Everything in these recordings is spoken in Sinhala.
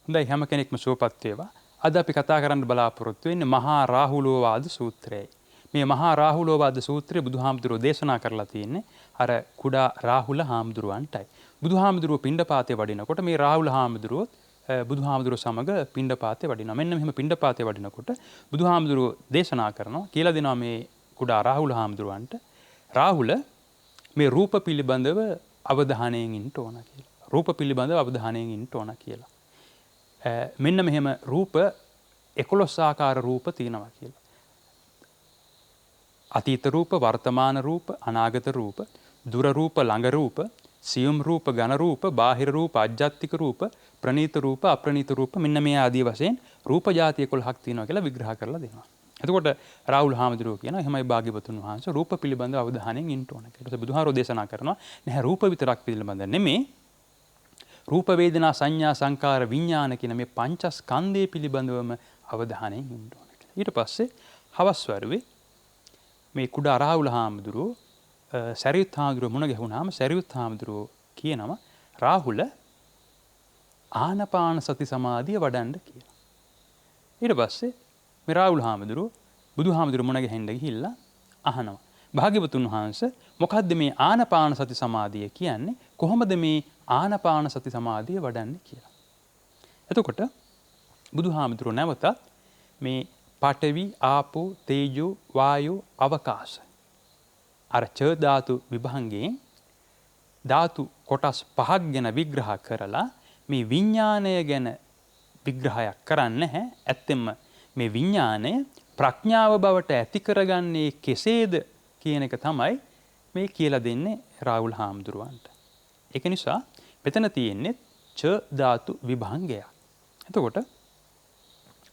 හොඳයි හැම කෙනෙක්ම සුවපත් වේවා. අද අපි කතා කරන්න බලාපොරොත්තු වෙන්නේ මහා රාහුලෝවාද සූත්‍රයයි. මේ මහා රාහුලෝවාද සූත්‍රය බුදුහාමුදුරුවෝ දේශනා කරලා තියෙන්නේ අර කුඩා රාහුල හාමුදුරුවන්ටයි. බුදුහාමුදුරුවෝ පිණ්ඩපාතේ වඩිනකොට මේ රාහුල හාමුදුරුවෝ බුදුහාමුදුරුවෝ සමග පිණ්ඩපාතේ වඩිනවා. මෙන්න මෙහෙම පිණ්ඩපාතේ වඩිනකොට බුදුහාමුදුරුවෝ දේශනා කරනවා කියලා දෙනවා මේ කුඩා රාහුල හාමුදුරුවන්ට. රාහුල මේ රූප පිළිබඳව අවධානයෙන් ඉන්න ඕන කියලා. රූප පිළිබඳව අවධානයෙන් ඉන්න ඕන කියලා. මෙන්න මෙහෙම රූප 11 ආකාර රූප තියෙනවා කියලා. අතීත රූප, වර්තමාන රූප, අනාගත රූප, දුර රූප, ළඟ රූප, සියුම් රූප, ඝන රූප, බාහිර රූප, අජ්ජත්තික රූප, ප්‍රනීත රූප, අප්‍රනීත රූප මෙන්න මේ ආදී වශයෙන් රූප જાති 11ක් තියෙනවා කියලා විග්‍රහ කරලා දෙනවා. එතකොට රාහුල හාමුදුරුවෝ කියනවා එහෙමයි භාග්‍යවතුන් වහන්සේ රූප පිළිබඳව අවධානයෙන් ඉන්න ඕන කියලා. ඊට බුදුහාරෝ දේශනා කරනවා නැහැ රූප විතරක් පිළිබඳ නෙමේ රූප වේදනා සංඥා සංකාර විඥාන කියන මේ පංචස්කන්ධය පිළිබඳවම අවධානයෙන් ඉන්න ඕන කියලා. ඊට පස්සේ හවස් වරුවේ මේ කුඩා රාහුල හාමුදුරුවෝ සරියුත් හාමුදුරුවෝ මුණ ගැහුණාම සරියුත් හාමුදුරුවෝ කියනවා රාහුල ආනපාන සති සමාධිය වඩන්න කියලා. ඊට පස්සේ මේ රාහුල හාමුදුරුවෝ බුදුහාමුදුරුවෝ මුණ ගැහෙන්න ගිහිල්ලා අහනවා භාග්‍යවතුන් වහන්සේ මොකද්ද මේ ආනපාන සති සමාධිය කියන්නේ? කොහොමද මේ ආනපාන සති සමාධිය වඩන්නේ කියලා. එතකොට බුදුහාමුදුරුවෝ නැවතත් මේ පඨවි, ආපෝ, තේජෝ, වායෝ, අවකාශ අර ච ධාතු විභංගයෙන් ධාතු කොටස් 5ක් ගැන විග්‍රහ කරලා මේ විඥාණය ගැන විග්‍රහයක් කරන්නේ නැහැ. ඇත්තෙන්ම මේ විඥාණය ප්‍රඥාව බවට ඇති කරගන්නේ කෙසේද කියන එක තමයි මේ කියලා දෙන්නේ රාහුල හාමුදුරුවන්ට. ඒක නිසා මෙතන තියෙන්නේ ච ධාතු විභංගය. එතකොට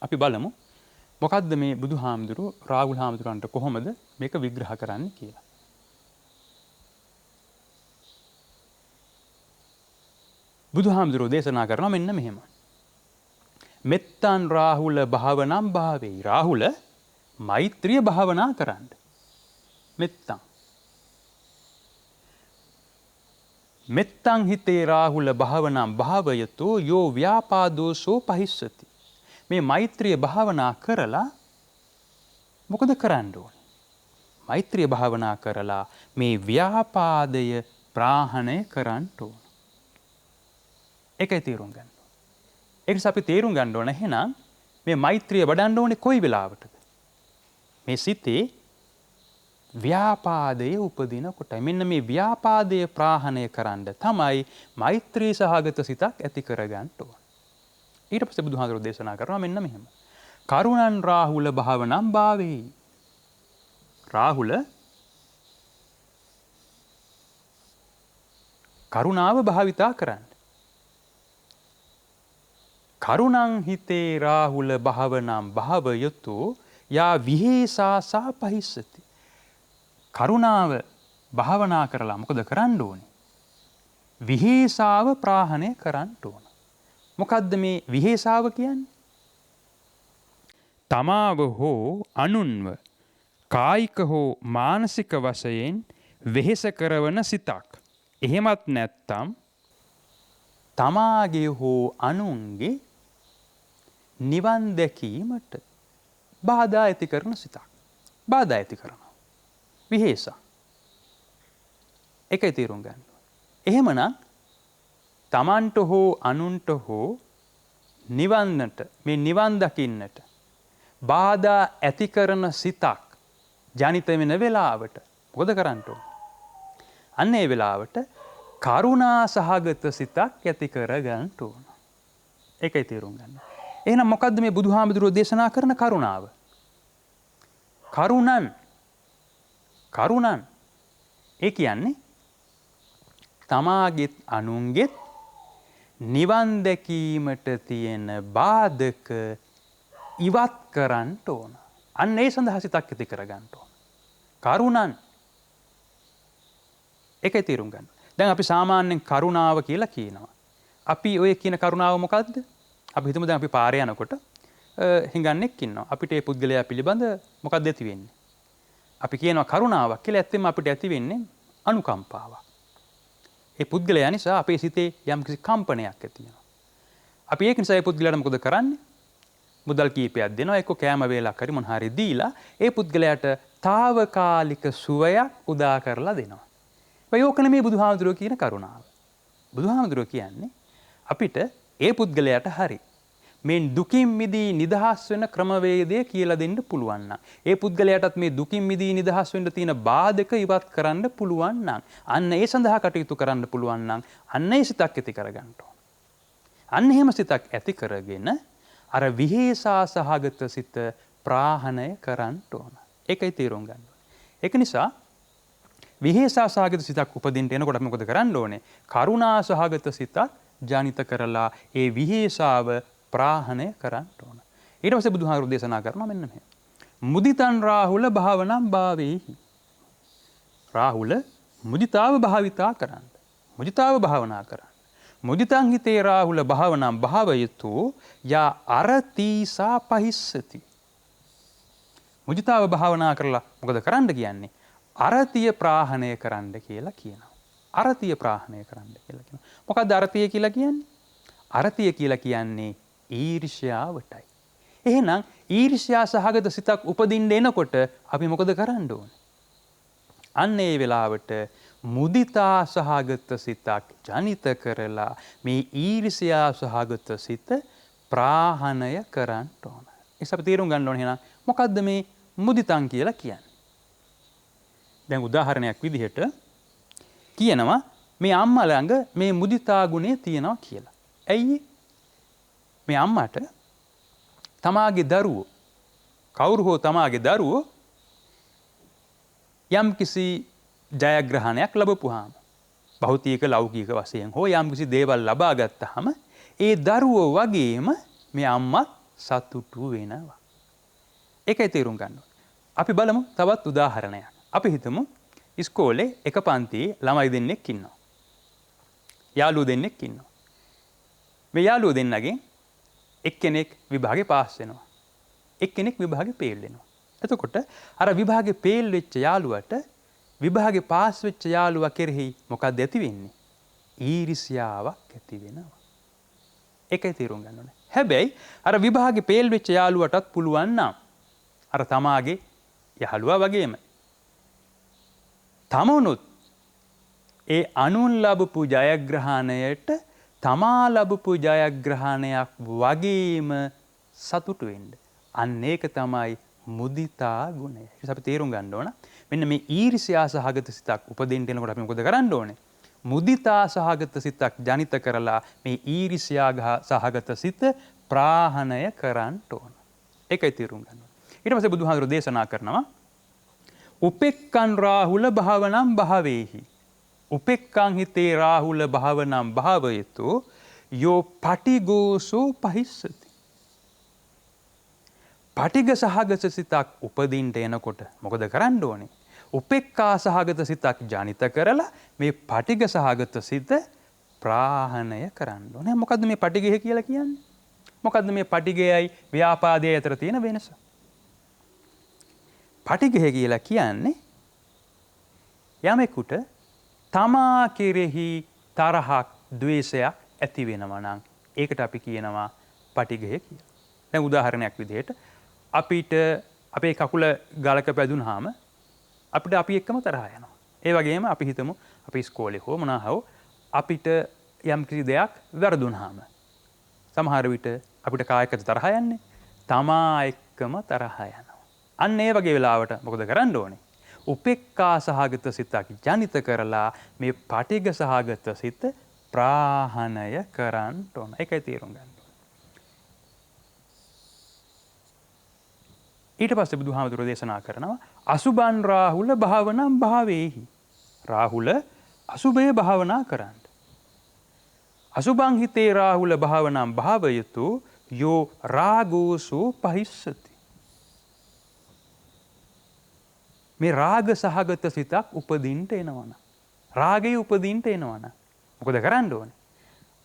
අපි බලමු මොකද්ද මේ බුදුහාමුදුරුවෝ රාහුල හාමුදුරුවන්ට කොහොමද මේක විග්‍රහ කරන්නේ කියලා. බුදුහාමුදුරුවෝ දේශනා කරනවා මෙන්න මෙහෙම. මෙත්තන් රාහුල භාවනම් භාවේ. රාහුල මෛත්‍රිය භාවනා කරන්න. මෙත්තන්. මෙත්තන් හිතේ රාහුල භාවනම් භාවයතෝ යෝ ව්‍යාපාදෝසෝ පහිස්සති. මේ මෛත්‍රිය භාවනා කරලා මොකද කරන්න ඕනේ? මෛත්‍රිය භාවනා කරලා මේ ව්‍යාපාදය ප්‍රාහණය කරන්න ඕන. ඒකයි තේරුම් ගන්න. ඒක නිසා අපි තේරුම් ගන්න ඕන එහෙනම් මේ මෛත්‍රිය වඩන්න ඕනේ කොයි වෙලාවටද? මේ සිතේ ව්‍යාපාදයේ උපදිනකොට. මෙන්න මේ ව්‍යාපාදයේ ප්‍රාහණය කරන්න තමයි මෛත්‍රී සහගත සිතක් ඇති කරගන්න ඕන. ඊට පස්සේ බුදුහාමුදුරුවෝ දේශනා කරනවා මෙන්න මෙහෙම. කරුණං රාහුල භාවනම් භාවේ. රාහුල කරුණාව භාවිතා කරන්න. කරුණං හිතේ රාහුල භාවනම් භාවයතු යා විහෙසාසා පහිස්සති. කරුණාව භාවනා කරලා මොකද කරන්න ඕනේ? විහෙසාව ප්‍රාහණය කරන්න ඕන. මොකද්ද මේ විහෙසාව කියන්නේ? තමාව හෝ අනුන්ව කායික හෝ මානසික වශයෙන් වෙහෙස කරවන සිතක්. එහෙමත් නැත්නම් තමාගේ හෝ අනුන්ගේ නිවන් දැකීමට බාධා ඇති කරන සිතක්. බාධා ඇති කරනවා. විහෙස. ඒකයි තේරුම් ගන්න. එහෙමනම් තමන්ට හෝ අනුන්ට හෝ නිවන්නට මේ නිවන් දකින්නට බාධා ඇති කරන සිතක් ජනිත වෙන වෙලාවට මොකද කරන්න ඕන? අන්න ඒ වෙලාවට කරුණා සහගත සිතක් ඇති කර ගන්න ඕන. ඒකයි තේරුම් ගන්න. එහෙනම් මොකද්ද මේ බුදුහාමුදුරුවෝ දේශනා කරන කරුණාව? කරුණන් ඒ කියන්නේ තමාගෙත් අනුන්ගෙත් නිවන් දැකීමට තියෙන බාධක ඉවත් කරන්න ඕන. අන්න ඒ සඳහා සිතක් ඇති කර ගන්න ඕන. කරුණන් ඒකයි තේරුම් ගන්න. දැන් අපි සාමාන්‍යයෙන් කරුණාව කියලා කියනවා. අපි ඔය කියන කරුණාව මොකද්ද? අපි හිතමු දැන් අපි පාරේ යනකොට හිඟන්නෙක් ඉන්නවා. අපිට ඒ පුද්ගලයා පිළිබඳ මොකක්ද ඇති වෙන්නේ? අපි කියනවා කරුණාවක් කියලා. ඇත්තෙන්ම අපිට ඇති වෙන්නේ අනුකම්පාවක්. ඒ පුද්ගලයා නිසා අපේ සිතේ යම්කිසි කම්පනයක් ඇති වෙනවා. අපි ඒක නිසා ඒ පුද්ගලයාට මොකද කරන්නේ? මුදල් කීපයක් දෙනවා, එක්ක කෑම වේලක් හරි මොන හරි දීලා ඒ පුද්ගලයාට తాවකාලික සුවයක් උදා කරලා දෙනවා. ඒක නෙමෙයි බුදුහාමුදුරුවෝ කියන කරුණාව. බුදුහාමුදුරුවෝ කියන්නේ අපිට ඒ පුද්ගලයාට හරි මේ දුකින් මිදී නිදහස් වෙන ක්‍රමවේදය කියලා දෙන්න පුළුවන් නම්, ඒ පුද්ගලයාටත් මේ දුකින් මිදී නිදහස් වෙන්න තියෙන බාධක ඉවත් කරන්න පුළුවන් නම්, අන්න ඒ සඳහා කටයුතු කරන්න පුළුවන් නම්, අන්න ඒ සිතක් ඇති කරගන්න ඕන. අන්න එහෙම සිතක් ඇති කරගෙන අර විහෙසා සහගත සිත ප්‍රාහණය කරන්න ඕන. ඒකයි තේරුම් ගන්න ඕනේ. ඒක නිසා විහෙසා සහගත සිතක් උපදින්න එනකොට අපි මොකද කරන්න ඕනේ? කරුණා සහගත සිතක් ජනිත කරලා ඒ විහෙසාව ප්‍රාහණය කරන්න ඕන. ඊට පස්සේ බුදුහාමුදුරුවෝ දේශනා කරනවා මෙන්න මෙහෙම. මුදිතං රාහුල භාවනං භාවේහි. රාහුල මුදිතාව භාවිතා කරන්න. මුදිතාව භාවනා කරන්න. මුදිතං හිතේ රාහුල භාවනං භාවයතු යා අරතිසා පහිස්සති. මුදිතාව භාවනා කරලා මොකද කරන්න කියන්නේ? අරතිය ප්‍රාහණය කරන්න කියලා කියනවා. අරතිය ප්‍රාහණය කරන්න කියලා කියනවා. මොකක්ද අරතිය කියලා කියන්නේ? අරතිය කියලා කියන්නේ ඊර්ෂ්‍යාවටයි. එහෙනම් ඊර්ෂ්‍යා සහගත සිතක් උපදින්න එනකොට අපි මොකද කරන්න ඕනේ? අන්න ඒ වෙලාවට මුදිතා සහගත සිතක් ජනිත කරලා මේ ඊර්ෂ්‍යා සහගත සිත ප්‍රාහණය කරන්න ඕන. ඒක අපි තේරුම් ගන්න ඕනේ. එහෙනම් මොකද්ද මේ මුදිතං කියලා කියන්නේ? දැන් උදාහරණයක් විදිහට කියනවා මේ අම්මා ළඟ මේ මුදිතා ගුණය තියෙනවා කියලා. ඇයි? මේ අම්මට තමාගේ දරුවෝ කවුරු හෝ තමාගේ දරුවෝ යම් කිසි ජයග්‍රහණයක් ලැබපුවාම භෞතික ලෞකික වශයෙන් හෝ යම් කිසි දේවල් ලබා ගත්තාම ඒ දරුවෝ වගේම මේ අම්මා සතුටු වෙනවා. ඒකයි තේරුම් ගන්න ඕනේ. අපි බලමු තවත් උදාහරණයක්. අපි හිතමු ඉස්කෝලේ එක පන්තියේ ළමයි දෙන්නෙක් ඉන්නවා. යාළුවෝ දෙන්නෙක් ඉන්නවා. මේ යාළුවෝ දෙන්නගෙන් එක්කෙනෙක් විභාගේ පාස් වෙනවා. එක්කෙනෙක් විභාගේ ෆේල් වෙනවා. එතකොට අර විභාගේ ෆේල් වෙච්ච යාළුවට විභාගේ පාස් වෙච්ච යාළුවා කෙරෙහි මොකක්ද ඇති වෙන්නේ? ඊර්ෂ්‍යාවක් ඇති වෙනවා. ඒකයි තේරුම් ගන්න ඕනේ. හැබැයි අර විභාගේ ෆේල් වෙච්ච යාළුවටත් පුළුවන් නම් අර තමාගේ යාළුවා වගේම තමනුත් ඒ අනුන් ලැබපු ජයග්‍රහණයට තමා ලැබපු ජයග්‍රහණයක් වගේම සතුටු වෙන්න. අන්න ඒක තමයි මුදිතා ගුණය. ඒක අපි තේරුම් ගන්න ඕන. මෙන්න මේ ඊර්ෂ්‍යා සහගත සිතක් උපදින්න එනකොට අපි මොකද කරන්න ඕනේ? මුදිතා සහගත සිතක් ජනිත කරලා මේ ඊර්ෂ්‍යා සහගත සිත ප්‍රාහණය කරන්න ඕන. ඒකයි තේරුම් ගන්න ඕනේ. ඊට පස්සේ බුදුහාමුදුරුවෝ දේශනා කරනවා උපෙක්ඛං රාහුල භාවනං භාවේහි. උපෙක්ඛං හිතේ රාහුල භාවනං භාවයතු යෝ පටිගෝසෝ පහිස්සති. පටිග සහගත සිතක් උපදින්න එනකොට මොකද කරන්න ඕනේ? උපෙක්ඛා සහගත සිතක් ජනිත කරලා මේ පටිග සහගත සිත ප්‍රාහණය කරන්න ඕනේ. මොකද්ද මේ පටිගය කියලා කියන්නේ? මොකද්ද මේ පටිගයයි ව්‍යාපාදයයි අතර තියෙන වෙනස? පටිඝය කියලා කියන්නේ යමෙකුට තමා කෙරෙහි තරහක්, ද්වේෂයක් ඇති වෙනවා නම් ඒකට අපි කියනවා පටිඝය කියලා. දැන් උදාහරණයක් විදිහට අපිට අපේ කකුල ගලක පැදුනහම අපිට අපි එක්කම තරහ යනවා. ඒ වගේම අපි හිතමු අපි ඉස්කෝලේ හෝ මොනවා හෝ අපිට යම් කිසි දෙයක් වැරදුනහම සමහර විට අපිට කායකට තරහ යන්නේ තමා එක්කම තරහ යනවා. අන්න ඒ වගේ වෙලාවට මොකද කරන්න ඕනේ? උපෙක්ඛා සහගත සිතක් ජනිත කරලා මේ පටිඝ සහගත සිත ප්‍රාහණය කරන්න ඕන. ඒකයි තේරුම් ගන්න ඕනේ. ඊට පස්සේ බුදුහාමුදුරුවෝ දේශනා කරනවා අසුබන් රාහුල භාවනං භාවේහි. රාහුල අසුබේ භාවනා කරන්න. අසුබං හිතේ රාහුල භාවනං භාවයතු යෝ රාගෝසෝ පහිස්සති. මේ රාග සහගත සිතක් උපදින්න එනවනම්, රාගය උපදින්න එනවනම් මොකද කරන්න ඕනේ?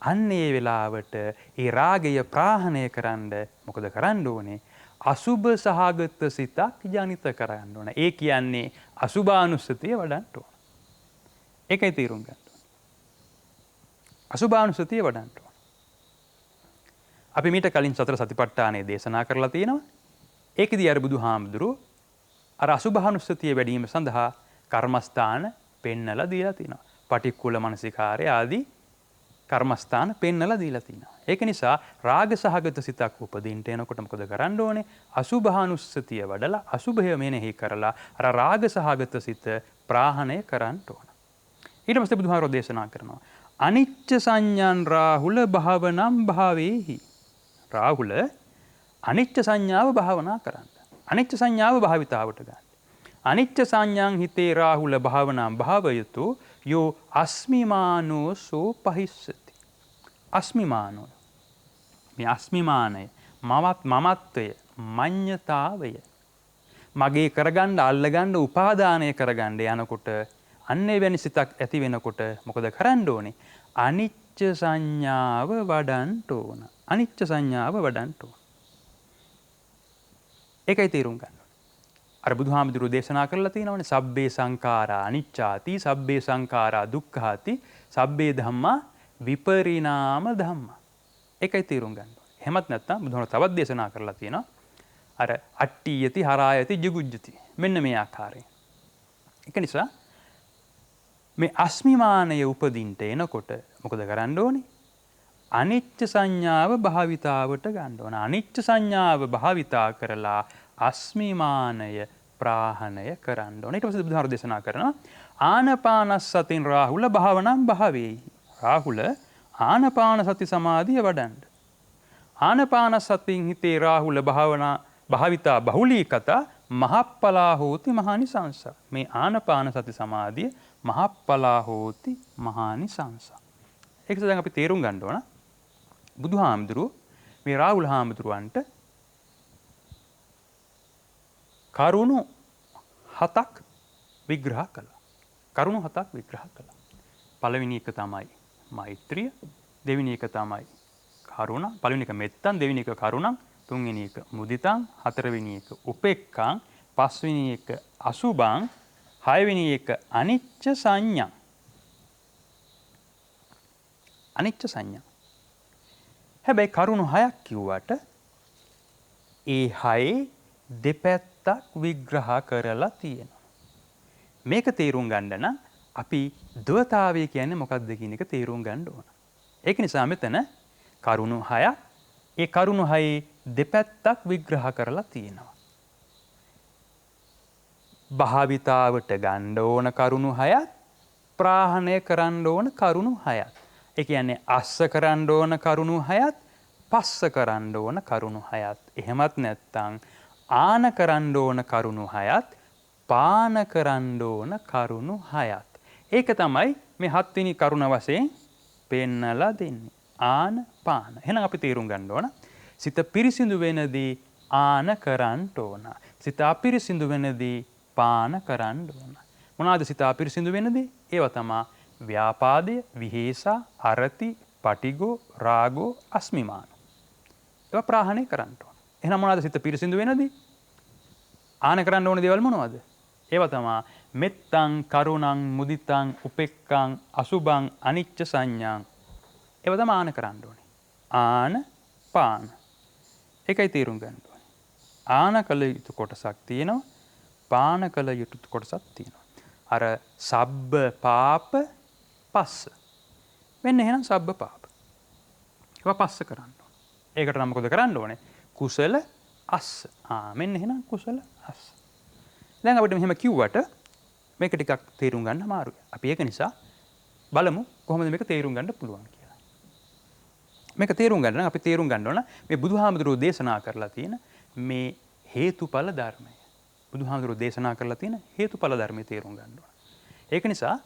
අන්න ඒ වෙලාවට ඒ රාගය ප්‍රාහණය කරන්න මොකද කරන්න ඕනේ? අසුබ සහගත සිතක් ජනිත කරන්න ඕන. ඒ කියන්නේ අසුභානුස්සතිය වඩන්න ඕන. ඒකයි තේරුම් ගන්න ඕන. අසුභානුස්සතිය වඩන්න ඕන. අපි මීට කලින් සතර සතිපට්ඨානය දේශනා කරලා තියෙනවා. ඒකෙදී අර බුදුහාමුදුරුවෝ අර අසුභානුස්සතිය වැඩිම සඳහා කර්මස්ථාන පෙන්නලා දීලා තිනවා. පටික්කුල මනසිකාරය ආදී කර්මස්ථාන පෙන්නලා දීලා තිනවා. ඒක නිසා රාග සහගත සිතක් උපදින්න එනකොට මොකද කරන්න ඕනේ? අසුභානුස්සතිය වඩලා අසුභය මෙනෙහි කරලා අර රාග සහගත සිත ප්‍රාහණය කරන්න ඕන. ඊට පස්සේ බුදුහාරෝ දේශනා කරනවා අනිච්ච සංඥාන් රාහුල භාවනම් භාවේහි. රාහුල අනිච්ච සංඥාව භාවනා කරන්න. අනිච්ච සංඥාව භාවිතාවට ගන්න. අනිච්ච සංඥාන් හිතේ රාහුල භාවනම් භාවයතු යෝ අස්මිමානෝ සෝ පහිස්සති. අස්මිමානෝ මේ අස්මිමානය මමත්වය මඤ්ඤතාවය මගේ කරගන්න අල්ලගන්න උපාදානය කරගන්න යනකොට අන්නේ වෙන සිතක් ඇති වෙනකොට මොකද කරන්න ඕනේ? අනිච්ච සංඥාව වඩන්න ඕන. අනිච්ච සංඥාව වඩන්න ඕන. ඒකයි තේරුම් ගන්න. අර බුදුහාමුදුරුවෝ දේශනා කරලා තියෙනවනේ සබ්බේ සංඛාරා අනිච්චාති සබ්බේ සංඛාරා දුක්ඛාති සබ්බේ ධම්මා විපරිණාම ධම්මා. ඒකයි තේරුම් ගන්න ඕනේ. එහෙමත් නැත්නම් බුදුහාමුදුරුවෝ තවත් දේශනා කරලා තියෙනවා අර අට්ඨියති හරායති ජිගුජ්ජති. මෙන්න මේ ආකාරයෙන්. ඒක නිසා මේ අස්මිමානය උපදින්ට එනකොට මොකද කරන්න ඕනේ? අනිච්ච සංඥාව භාවිතාවට ගන්න ඕන. අනිච්ච සංඥාව භාවිතා කරලා අස්මිමානය ප්‍රාහණය කරන්න ඕන. ඊට පස්සේ බුදුහාමුදුරුවෝ දේශනා කරනවා ආනපානස්සතින් රාහුල භාවනම් භාවේහි. රාහුල ආනපාන සති සමාධිය වඩන්න. ආනපානසතින් හිතේ රාහුල භාවනා භාවිතා බහුලීකත මහප්පලා හෝති මහානිසංස. මේ ආනපාන සති සමාධිය මහප්පලා හෝති මහානිසංස. ඒක දැන් අපි තේරුම් ගන්න ඕන. බුදුහාමුදුරුවෝ මේ රාහුල හාමුදුරුවන්ට කරුණු 7ක් විග්‍රහ කළා. කරුණු 7ක් විග්‍රහ කළා. පළවෙනි එක තමයි මෛත්‍රිය, දෙවෙනි එක තමයි කරුණ, පළවෙනි එක මෙත්තන්, දෙවෙනි එක කරුණං, තුන්වෙනි එක මුදිතං, හතරවෙනි එක උපේක්ඛං, පස්වෙනි එක අසුභං, හයවෙනි එක අනිච්ච සංඥා. අනිච්ච සංඥා. හැබැයි කරුණු 6ක් කිව්වට ඒ 6 දෙපැත්තක් විග්‍රහ කරලා තියෙනවා. මේක තේරුම් ගන්න නම් අපි ද්වතාවය කියන්නේ මොකක්ද කියන එක තේරුම් ගන්න ඕන. ඒක නිසා මෙතන කරුණු 6ක් ඒ කරුණු 6 දෙපැත්තක් විග්‍රහ කරලා තියෙනවා. භාවිතාවට ගන්න ඕන කරුණු 6ක් ප්‍රාහණය කරන්න ඕන කරුණු 6ක්. ඒ කියන්නේ අස්ස කරන්න ඕන කරුණු 6ක් පස්ස කරන්න ඕන කරුණු 6ක්. එහෙමත් නැත්නම් ආන කරන්න ඕන කරුණු 6ක් පාන කරන්න ඕන කරුණු 6ක්. ඒක තමයි මේ 7 වෙනි කරුණ වශයෙන් පෙන්නලා දෙන්නේ. ආන පාන. එහෙනම් අපි තේරුම් ගන්න ඕන. සිත පිරිසිදු වෙනදී ආන කරන්න ඕන. සිත අපිරිසිදු වෙනදී පාන කරන්න ඕන. මොනවාද සිත අපිරිසිදු වෙනදී? ඒවා තමයි ව්‍යාපාදය, විහේසා, අරති, පටිගෝ, රාගෝ, අස්මිමාන. ඒවා ප්‍රාහණය කරන්න ඕන. එහෙනම් මොනවාද සිත පිරිසිදු වෙනදී ආන කරන්න ඕන දේවල් මොනවද? ඒවා තමයි මෙත්තං, කරුණං, මුදිතං, උපේක්ඛං, අසුභං, අනිච්ච සංඥාං. ඒවා තමයි ආන කරන්න ඕනේ. ආන පාන. ඒකයි තේරුම් ගන්න ඕනේ. ආන කළ යුතු කොටසක් තියෙනවා. පාන කළ යුතු කොටසක් තියෙනවා. අර සබ්බ පාප පස්ස. මෙන්න එහෙනම් සබ්බ පාප. ඒවා පස්ස කරන්න ඕනේ. ඒකට නම් මොකද කරන්න ඕනේ? කුසල අස්ස. මෙන්න එහෙනම් කුසල අස්ස. දැන් අපිට මෙහෙම කිව්වට මේක ටිකක් තේරුම් ගන්න අමාරුයි. අපි ඒක නිසා බලමු කොහොමද මේක තේරුම් ගන්න පුළුවන් කියලා. මේක තේරුම් ගන්න නම් අපි තේරුම් ගන්න ඕන මේ බුදුහාමුදුරුවෝ දේශනා කරලා තියෙන මේ හේතුඵල ධර්මය. බුදුහාමුදුරුවෝ දේශනා කරලා තියෙන හේතුඵල ධර්මය තේරුම් ගන්න ඕන. ඒක නිසා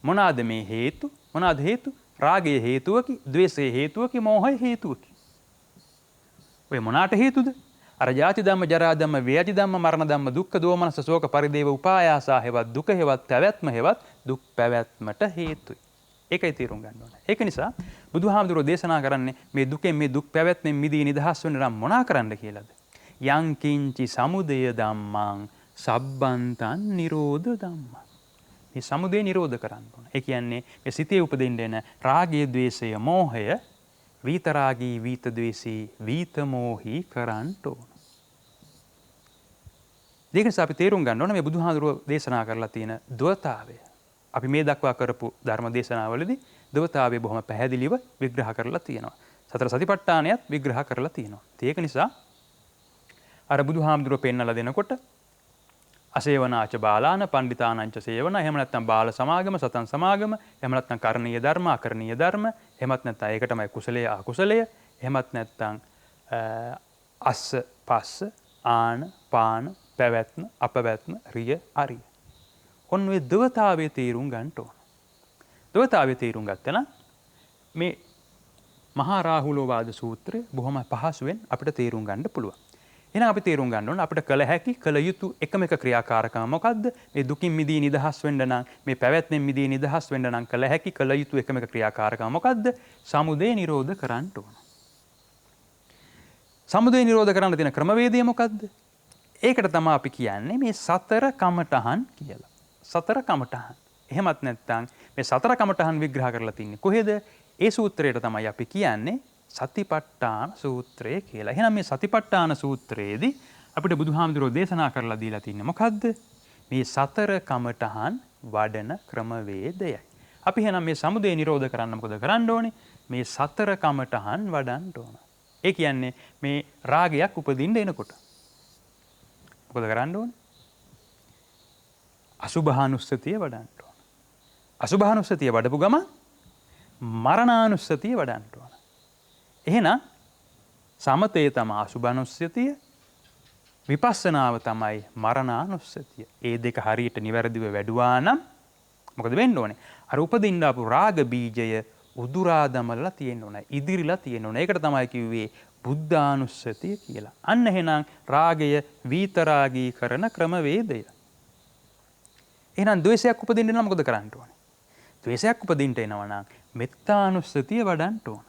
මොනවාද මේ හේතු? මොනවාද හේතු? රාගය හේතුවකි, ද්වේෂය හේතුවකි, මෝහය හේතුවකි. ඔය මොනාට හේතුද? අර ජාති ධම්ම, ජරා ධම්ම, ව්‍යාධි ධම්ම, මරණ ධම්ම, දුක්ඛ දෝමනස, ශෝක පරිදේව, උපායාසා හේවත් දුක හේවත් පැවැත්ම හේවත් දුක් පැවැත්මට හේතුයි. ඒකයි තේරුම් ගන්න ඕන. ඒක නිසා බුදුහාමුදුරුවෝ දේශනා කරන්නේ මේ දුකෙන්, මේ දුක් පැවැත්මෙන් මිදී නිදහස් වෙන්න නම් මොනා කරන්න කියලාද? යං කිංචි සමුදය ධම්මං සබ්බන්තං නිරෝධ ධම්මං. මේ සමුදය නිරෝධ කරන්න ඕන. ඒ කියන්නේ මේ සිතේ උපදින්න එන රාගය, ద్వේෂය, මෝහය වීතරාගී වීතද්වේෂී වීතමෝහී කරන්න ඕන. ඒක නිසා අපි තේරුම් ගන්න ඕන මේ බුදුහාඳුරුව දේශනා කරලා තියෙන ද්වතාවය. අපි මේ දක්වා කරපු ධර්ම දේශනාවලදී ද්වතාවය බොහොම පැහැදිලිව විග්‍රහ කරලා තියෙනවා. සතර සතිපට්ඨානයත් විග්‍රහ කරලා තියෙනවා. ඒක නිසා අර බුදුහාමුදුරුව පෙන්නලා දෙනකොට අසේවනාච බාලාන පණ්ඩිතානංච සේවන, එහෙම නැත්නම් බාල සමාගම, සතන් සමාගම, එහෙම නැත්නම් කරණීය ධර්ම, අකරණීය ධර්ම, එහෙමත් නැත්නම් ඒකටමයි කුසලයේ අකුසලය, එහෙමත් නැත්නම් අස්ස පස්ස ආන පාන පැවැත්ම අපවැත්ම රිය අරිය. ඔන්න ඔය ද්වතාවයේ තේරුම් ගන්න ඕන. ද්වතාවයේ තේරුම් ගත්තා නම් මේ මහා රාහුලෝවාද සූත්‍රය බොහොම පහසුවෙන් අපිට තේරුම් ගන්න පුළුවන්. එහෙනම් අපි තේරුම් ගන්න ඕන අපිට කළ හැකි කළ යුතු එකම එක ක්‍රියාකාරකම මොකද්ද? මේ දුකින් මිදී නිදහස් වෙන්න නම්, මේ පැවැත්මෙන් මිදී නිදහස් වෙන්න නම් කළ හැකි කළ යුතු එකම එක ක්‍රියාකාරකම මොකද්ද? සමුදය නිරෝධ කරන්න ඕන. සමුදය නිරෝධ කරන්න තියෙන ක්‍රමවේදය මොකද්ද? ඒකට තමයි අපි කියන්නේ මේ සතර කමඨහන් කියලා. සතර කමඨහන්. එහෙමත් නැත්නම් මේ සතර කමඨහන් විග්‍රහ කරලා තින්නේ කොහෙද? ඒ සූත්‍රයට තමයි අපි කියන්නේ සතිපට්ඨාන සූත්‍රය කියලා. එහෙනම් මේ සතිපට්ඨාන සූත්‍රයේදී අපිට බුදුහාමුදුරුවෝ දේශනා කරලා දීලා තින්නේ මොකද්ද? මේ සතර කමඨහන් වඩන ක්‍රමවේදයයි. අපි එහෙනම් මේ සමුදය නිරෝධ කරන්න මොකද කරන්න ඕනේ? මේ සතර කමඨහන් වඩන්න ඕන. ඒ කියන්නේ මේ රාගයක් උපදින්න එනකොට මොකද කරන්න ඕනේ? අසුභානුස්සතිය වඩන්න ඕන. අසුභානුස්සතිය වඩපු ගමන් මරණානුස්සතිය වඩන්න ඕන. එහෙනම් සමතේ තමයි අසුභානුස්සතිය, විපස්සනාව තමයි මරණානුස්සතිය. ඒ දෙක හරියට නිවැරදිව වැඩුවා නම් මොකද වෙන්න ඕනේ? අර උපදින්න ආපු රාග බීජය උදුරා දමලා තියෙන්න ඕනේ. ඉදිරිලා තියෙන්න ඕනේ. ඒකට තමයි කිව්වේ බුද්ධානුස්සතිය කියලා. අන්න එහෙනම් රාගය වීතරාගී කරන ක්‍රමවේදය. එහෙනම් ද්වේෂයක් උපදින්න නම් මොකද කරන්න ඕනේ? ද්වේෂයක් උපදින්න එනවා නම් මෙත්තානුස්සතිය වඩන්න ඕන.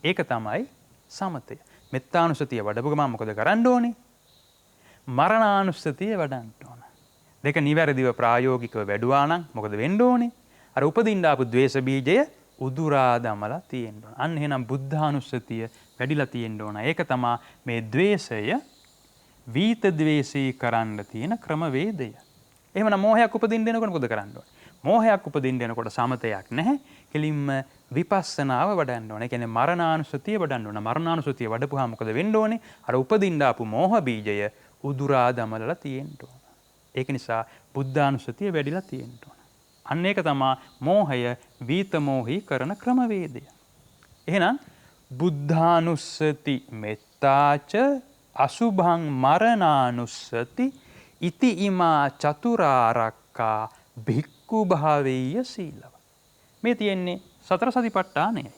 ඒක තමයි සමතය. මෙත්තානුස්සතිය වඩපු ගමන් මොකද කරන්න ඕනේ? මරණානුස්සතිය වඩන්න ඕන. දෙක නිවැරදිව ප්‍රායෝගිකව වැඩුවා නම් මොකද වෙන්න ඕනේ? අර උපදින්න ආපු ද්වේෂ බීජය උදුරා දමලා තියෙන්න ඕන. අන්න එහෙනම් බුද්ධානුස්සතිය වැඩිලා තියෙන්න ඕන. ඒක තමයි මේ ද්වේෂය වීත ද්වේෂී කරන්න තියෙන ක්‍රමවේදය. එහෙමනම් මෝහයක් උපදින්න එනකොට මොකද කරන්න ඕනේ? මෝහයක් උපදින්න එනකොට සමතයක් නැහැ. කෙලින්ම විපස්සනාව වඩන්න ඕනේ. ඒ කියන්නේ මරණානුස්සතිය වඩන්න ඕන. මරණානුස්සතිය වඩපුවාම මොකද වෙන්න ඕනේ? අර උපදින්න ආපු මෝහ බීජය උදුරා දමලලා තියෙන්න ඕන. ඒක නිසා බුද්ධානුස්සතිය වැඩිලා තියෙන්න ඕන. අන්න ඒක තමයි මෝහය වීතමෝහී කරන ක්‍රමවේදය. එහෙනම් බුද්ධානුස්සති මෙත්තාච අසුභං මරණානුස්සති ඉති ඉමා චතුරාරක්කා භික්ඛු භාවෙය්‍ය සීලව. මේ තියෙන්නේ සතර සතිපට්ඨානයයි.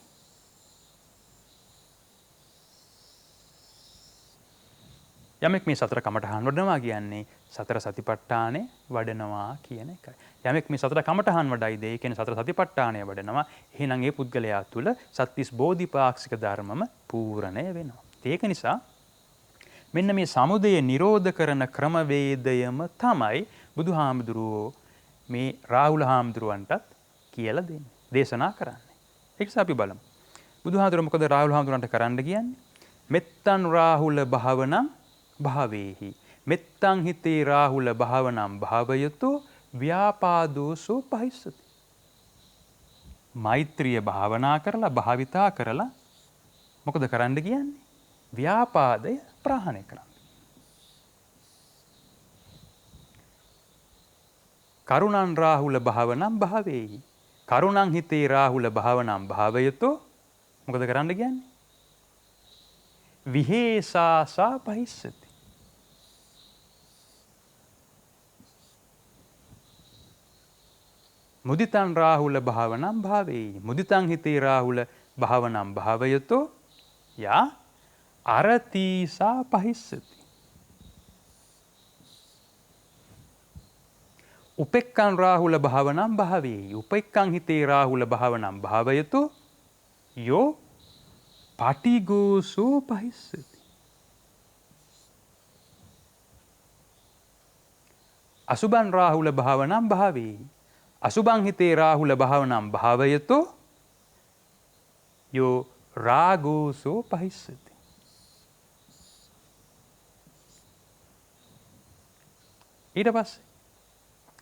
යමෙක් මේ සතර කමඨහන් වඩනවා කියන්නේ සතර සතිපට්ඨානේ වඩනවා කියන එකයි. යමෙක් මේ සතර කමඨහන් වඩයිද ඒ කියන්නේ සතර සතිපට්ඨානය වඩනවා. එහෙනම් ඒ පුද්ගලයා තුළ සත්‍තිස් බෝධිපාක්ෂික ධර්මම පූර්ණය වෙනවා. ඒක නිසා මෙන්න මේ සමුදය නිරෝධ කරන ක්‍රමවේදයම තමයි බුදුහාමුදුරුවෝ මේ රාහුල හාමුදුරුවන්ටත් කියලා දෙන්නේ. දේශනා කරන්නේ. ඒක නිසා අපි බලමු. බුදුහාමුදුරුවෝ මොකද රාහුල හාමුදුරුවන්ට කරන්න කියන්නේ? මෙත්තන් රාහුල භාවනං භාවේහි. මෙත්තං හිතේ රාහුල භාවනං භාවයතෝ ව්‍යාපාදෝසෝ පහිස්සති. මෛත්‍රිය භාවනා කරලා භාවිතා කරලා මොකද කරන්න කියන්නේ? ව්‍යාපාදය ප්‍රහාණය කරන්න. කරුණං රාහුල භාවනං භාවේහි. කරුණං හිතේ රාහුල භාවනං භාවයතෝ මොකද කරන්න කියන්නේ? විහේසාසා පහිස්සති. මුදිතං රාහුල භාවනං භාවේහි. මුදිතං හිතේ රාහුල භාවනං භාවයතෝ යා අරතිසා පහිස්සති. උපෙක්ඛං රාහුල භාවනං භාවේහි. උපෙක්ඛං හිතේ රාහුල භාවනං භාවයතෝ යෝ පටිඝෝසෝ පහිස්සති. අසුභං රාහුල භාවනං භාවේහි. අසුභං හිතේ රාහුල භාවනං භාවයතෝ යෝ රාගෝසෝ පහිස්සති. ඊට පස්සේ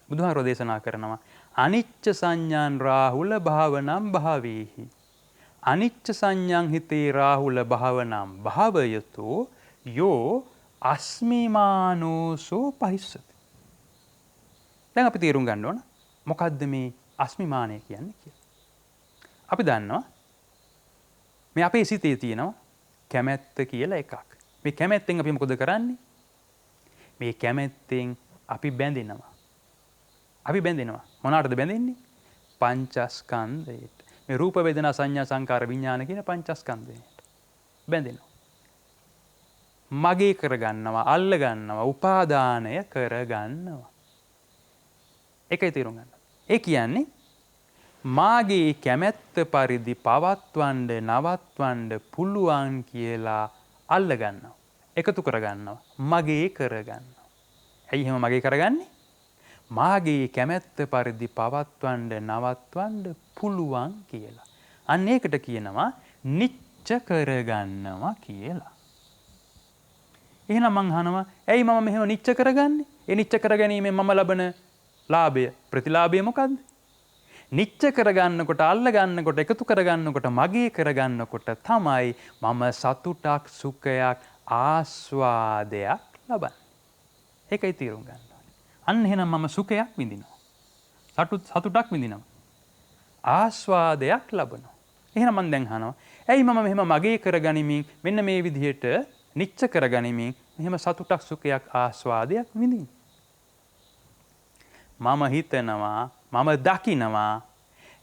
බුදුහාරෝ දේශනා කරනවා අනිච්ච සංඥාන් රාහුල භාවනම් භාවේහි. අනිච්ච සංඥාන් හිතේ රාහුල භාවනම් භාවයතෝ යෝ අස්මිමානෝසෝ පහිස්සති. දැන් අපි තේරුම් ගන්න ඕන මොකද්ද මේ අස්මිමානය කියන්නේ කියලා. අපි දන්නවා මේ අපේ සිතේ තියෙනවා කැමැත්ත කියලා එකක්. මේ කැමැත්තෙන් අපි මොකද කරන්නේ? මේ කැමැත්තෙන් අපි බැඳෙනවා. අපි බැඳෙනවා. මොනකටද බැඳෙන්නේ? පංචස්කන්ධයට. මේ රූප වේදනා සංඥා සංකාර විඥාන කියන පංචස්කන්ධයට බැඳෙනවා. මගේ කරගන්නවා, අල්ල ගන්නවා, උපාදානය කරගන්නවා. ඒකයි තේරුම් ගන්න. ඒ කියන්නේ මාගේ කැමැත්ත පරිදි පවත්වන්න නවත්වන්න පුළුවන් කියලා අල්ල ගන්නවා. එකතු කරගන්නවා. මගේ කරගන්නවා. ඇයි එහෙම මගේ කරගන්නේ? මාගේ කැමැත්ත පරිදි පවත්වන්න නවත්වන්න පුළුවන් කියලා. අන්න ඒකට කියනවා නිච්ච කරගන්නවා කියලා. එහෙනම් මං අහනවා ඇයි මම මෙහෙම නිච්ච කරගන්නේ? ඒ නිච්ච කරගැනීමෙන් මම ලබන ලාභය ප්‍රතිලාභය මොකද්ද? නිච්ච කරගන්නකොට අල්ල ගන්නකොට එකතු කරගන්නකොට මගේ කරගන්නකොට තමයි මම සතුටක් සුඛයක් ආස්වාදයක් ලබන්නේ. ඒකයි තේරුම් ගන්න ඕනේ. අන්න එහෙනම් මම සුඛයක් විඳිනවා. සතුටක් විඳිනවා. ආස්වාදයක් ලබනවා. එහෙනම් මම දැන් අහනවා ඇයි මම මෙහෙම මගේ කරගනිමින් මෙන්න මේ විදිහට නිච්ච කරගනිමින් මෙහෙම සතුටක් සුඛයක් ආස්වාදයක් විඳින්නේ? මම හිතනවා මම දකිනවා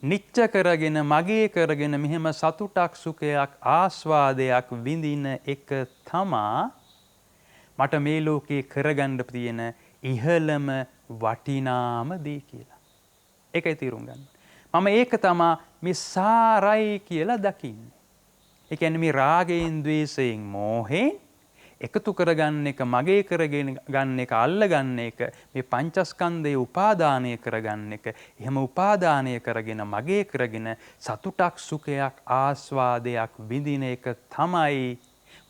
නිච්ච කරගෙන මගේ කරගෙන මෙහෙම සතුටක් සුඛයක් ආස්වාදයක් විඳින එක තමා මට මේ ලෝකේ කරගන්න තියෙන ඉහළම වටිනාම දේ කියලා. ඒකයි තේරුම් ගන්න. මම ඒක තමා මේ සාරයි කියලා දකින්නේ. ඒ කියන්නේ මේ රාගයෙන් ද්වේෂයෙන් මෝහයෙන් එකතු කරගන්න එක මගේ කරගෙන ගන්න එක අල්ල ගන්න එක මේ පංචස්කන්ධයේ උපාදානය කරගන්න එක එහෙම උපාදානය කරගෙන මගේ කරගෙන සතුටක් සුඛයක් ආස්වාදයක් විඳින එක තමයි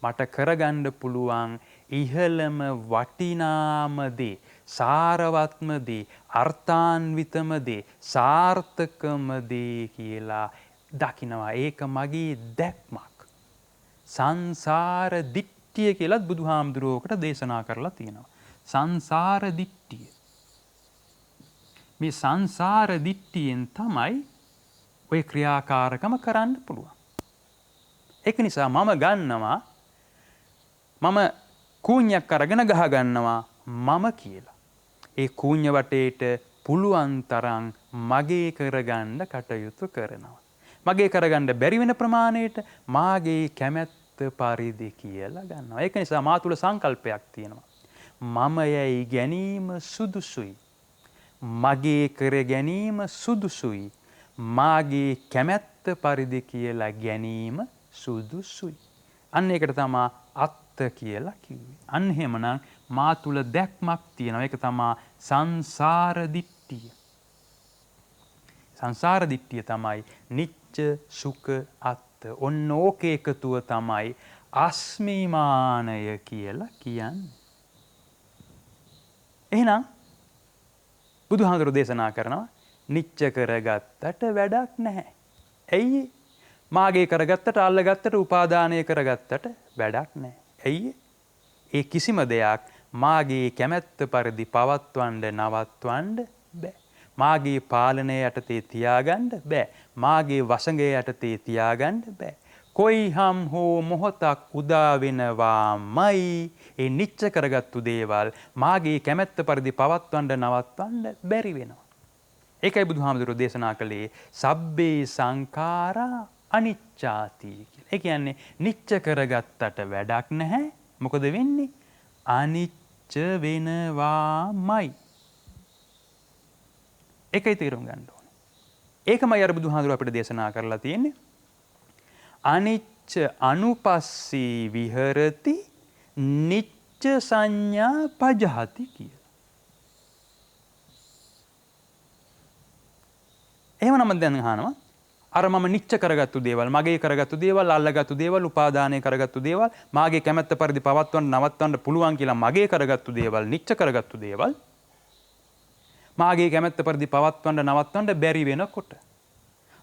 මට කරගන්න පුළුවන් ඉහළම වටිනාම දේ සාරවත්ම දේ අර්ථාන්විතම දේ සාර්ථකම දේ කියලා දකිනවා. ඒක මගේ දැක්මක්. සංසාර දිට්ඨිය කියලත් බුදුහාමුදුරුවෝකට දේශනා කරලා තියෙනවා. සංසාර දිට්ඨිය. මේ සංසාර දිට්ඨියෙන් තමයි ඔය ක්‍රියාකාරකම කරන්න පුළුවන්. ඒක නිසා මම ගන්නවා මම කූණ්‍යක් අරගෙන ගහ ගන්නවා මම කියලා. ඒ කූණ්‍ය වටේට පුළුවන් තරම් මගේ කරගන්න කටයුතු කරනවා. මගේ කරගන්න බැරි වෙන ප්‍රමාණයට මාගේ කැමැත්ත පරිදි කියලා ගන්නවා. ඒක නිසා මා තුල සංකල්පයක් තියෙනවා. මම යයි ගැනීම සුදුසුයි. මගේ කර ගැනීම සුදුසුයි. මාගේ කැමැත්ත පරිදි කියලා ගැනීම සුදුසුයි. අන්න ඒකට තමයි අත්ත කියලා කිව්වේ. අන්න එහෙමනම් මා තුල දැක්මක් තියෙනවා. ඒක තමයි සංසාර දිට්ඨිය. සංසාර දිට්ඨිය තමයි නිච්ච සුඛ අත්ත. ඔන්න ඕකේ එකතුව තමයි අස්මිමානය කියලා කියන්නේ. එහෙනම් බුදුහාමුදුරුවෝ දේශනා කරනවා නිච්ච කරගත්තට වැඩක් නැහැ. ඇයි? මාගේ කරගත්තට අල්ලගත්තට උපාදානය කරගත්තට වැඩක් නැහැ. ඇයි? ඒ කිසිම දෙයක් මාගේ කැමැත්ත පරිදි පවත්වන්න නවත්වන්න බෑ. මාගේ පාලනය යටතේ තියාගන්න බෑ. මාගේ වසඟය යටතේ තියාගන්න බෑ. කොයිහම් හෝ මොහොතක් උදා වෙනවාමයි ඒ නිච්ච කරගත්තු දේවල් මාගේ කැමැත්ත පරිදි පවත්වන්න නවත්වන්න බැරි වෙනවා. ඒකයි බුදුහාමුදුරුවෝ දේශනා කළේ සබ්බේ සංඛාරා අනිච්චාති කියලා. ඒ කියන්නේ නිච්ච කරගත්තට වැඩක් නැහැ. මොකද වෙන්නේ? අනිච්ච වෙනවාමයි. ඒකයි තේරුම් ගන්න ඕනේ. ඒකමයි අර බුදුහාමුදුරුවෝ අපිට දේශනා කරලා තියෙන්නේ. අනිච්ච අනුපස්සී විහෙරති නිච්ච සංඥා පජහති කියලා. එහෙමනම් දැන් අහනවා අර මම නිච්ච කරගත්තු දේවල්, මගේ කරගත්තු දේවල්, අල්ලගත්තු දේවල්, උපාදානය කරගත්තු දේවල්, මාගේ කැමැත්ත පරිදි පවත්වන්න නවත්වන්න පුළුවන් කියලා මගේ කරගත්තු දේවල්, නිච්ච කරගත්තු දේවල්, මාගේ කැමැත්ත පරිදි පවත්වන්න නවත්වන්න බැරි වෙනකොට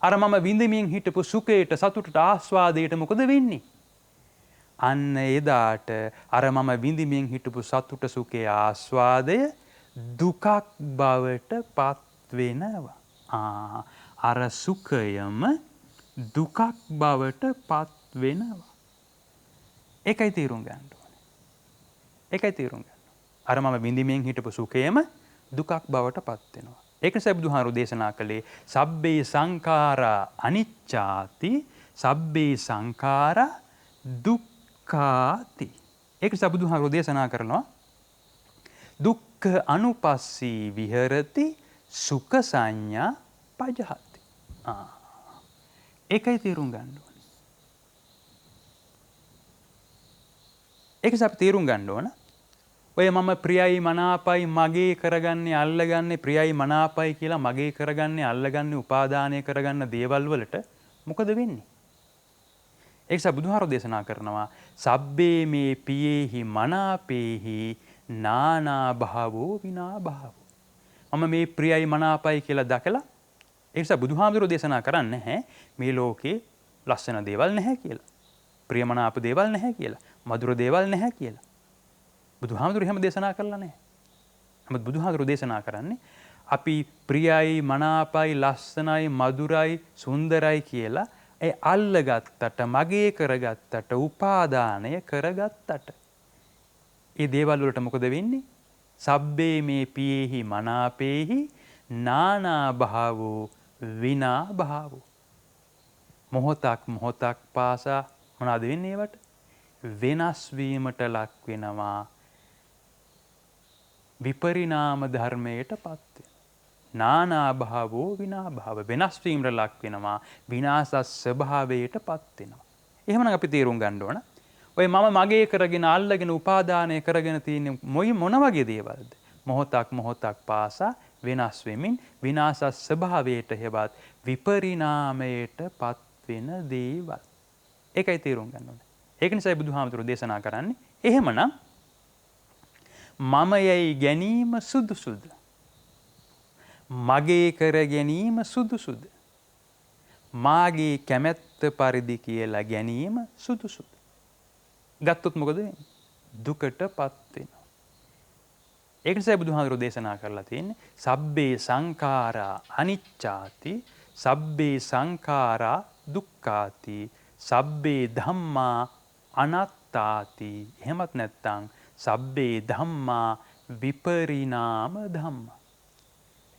අර මම විඳමින් හිටපු සුඛයට, සතුටට, ආස්වාදයට මොකද වෙන්නේ? අන්න එදාට අර මම විඳමින් හිටපු සතුට, සුඛය, ආස්වාදය දුකක් බවට පත් වෙනවා. අර සුඛයම දුකක් බවට පත් වෙනවා. ඒකයි තේරුම් ගන්න ඕනේ. ඒකයි තේරුම් ගන්න. අර මම විඳමින් හිටපු සුඛයම දුකක් බවට පත් වෙනවා. ඒක නිසා බුදුහාමුදුරු දේශනා කළේ සබ්බේ සංඛාරා අනිච්චාති සබ්බේ සංඛාරා දුක්ඛාති. ඒක නිසා බුදුහාමුදුරු දේශනා කරනවා දුක්ඛ අනුපස්සී විහෙරති සුඛ සංඥා පජහති. ඒකයි තේරුම් ගන්න ඕනේ. ඒක නිසා අපි තේරුම් ගන්න ඕන ඔය මම ප්‍රියයි මනාපයි මගේ කරගන්නේ අල්ලගන්නේ ප්‍රියයි මනාපයි කියලා මගේ කරගන්නේ අල්ලගන්නේ උපාදානය කරගන්න දේවල් වලට මොකද වෙන්නේ? ඒක නිසා බුදුහාමුදුරු දේශනා කරනවා සබ්බේ මේ පියේහි මනාපේහි නානා භාවෝ විනා භාවෝ. මම මේ ප්‍රියයි මනාපයි කියලා දැකලා ඒ නිසා බුදුහාමුදුරු දේශනා කරන්නේ නැහැ මේ ලෝකේ ලස්සන දේවල් නැහැ කියලා. ප්‍රියමනාප දේවල් නැහැ කියලා. මధుර දේවල් නැහැ කියලා. බුදුහාමුදුරු එහෙම දේශනා කරලා නැහැ. නමුත් බුදුහාමුදුරු දේශනා කරන්නේ අපි ප්‍රියයි මනාපයි ලස්සනයි මధుරයි සුන්දරයි කියලා ඒ අල්ලගත්තට මගේ කරගත්තට උපාදානය කරගත්තට ඒ දේවල් වලට මොකද වෙන්නේ? සබ්බේ මේ පියේහි මනාපේහි නානා භාවෝ විනා භාවෝ. මොහොතක් පාසා මොනවද වෙන්නේ ඒවට? වෙනස් වීමට ලක් වෙනවා. විපරිණාම ධර්මයට පත් වෙනවා. නානා භාවෝ විනා භාව. වෙනස් වීමට ලක් වෙනවා. විනාශ ස්වභාවයට පත් වෙනවා. එහෙමනම් අපි තේරුම් ගන්න ඕන. ඔය මම මගේ කරගෙන අල්ලගෙන උපාදානය කරගෙන තියෙන මොන වගේ දේවල්ද? මොහොතක් පාසා වෙනස් වෙමින් විනාශ ස්වභාවයට හෙවත් විපරිණාමයට පත් වෙන දේවල්. ඒකයි තේරුම් ගන්න ඕනේ. ඒක නිසා බුදුහාමුදුරුවෝ දේශනා කරන්නේ එහෙමනම් මම යයි ගැනීම සුදුසුද? මගේ කර ගැනීම සුදුසුද? මාගේ කැමැත්ත පරිදි කියලා ගැනීම සුදුසුද? ගත්තොත් මොකද වෙන්නේ? දුකටපත් වෙනවා. ඒක නිසා බුදුහාමුදුරුවෝ දේශනා කරලා තියෙන්නේ සබ්බේ සංඛාරා අනිච්චාති සබ්බේ සංඛාරා දුක්ඛාති සබ්බේ ධම්මා අනාත්තාති. එහෙමත් නැත්නම් සබ්බේ ධම්මා විපරිණාම ධම්මා.